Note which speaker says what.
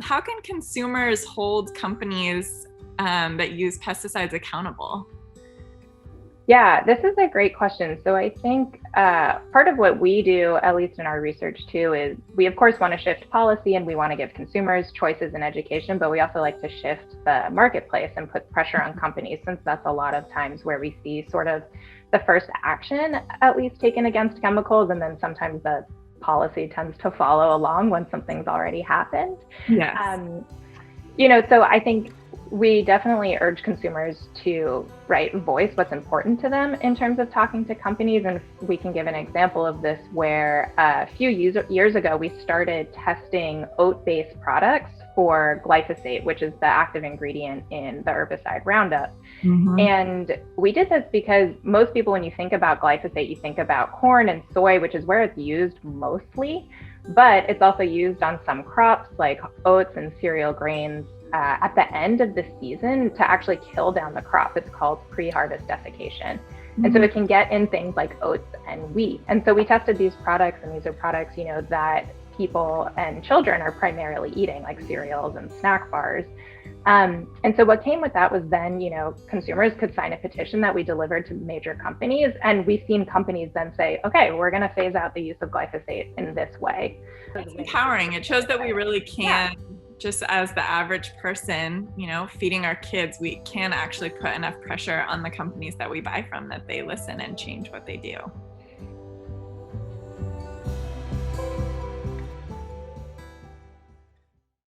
Speaker 1: how can consumers hold companies that use pesticides accountable?
Speaker 2: Yeah, this is a great question. So I think part of what we do, at least in our research too, is we of course want to shift policy and we want to give consumers choices and education, but we also like to shift the marketplace and put pressure on companies, since that's a lot of times where we see sort of the first action at least taken against chemicals, and then sometimes the policy tends to follow along when something's already happened.
Speaker 1: Yes.
Speaker 2: Um, so I think we definitely urge consumers to voice what's important to them in terms of talking to companies. And we can give an example of this where a few years ago, we started testing oat-based products for glyphosate, which is the active ingredient in the herbicide Roundup.
Speaker 1: Mm-hmm.
Speaker 2: And we did this because most people, when you think about glyphosate, you think about corn and soy, which is where it's used mostly, but it's also used on some crops like oats and cereal grains at the end of the season to actually kill down the crop. It's called pre-harvest desiccation.
Speaker 1: Mm-hmm.
Speaker 2: And so it can get in things like oats and wheat. And so we tested these products, and these are products, that people and children are primarily eating, like cereals and snack bars. And so what came with that was then, consumers could sign a petition that we delivered to major companies. And we've seen companies then say, okay, we're going to phase out the use of glyphosate in this way.
Speaker 1: It's empowering. It shows that we really can, just as the average person, feeding our kids, we can actually put enough pressure on the companies that we buy from that they listen and change what they do.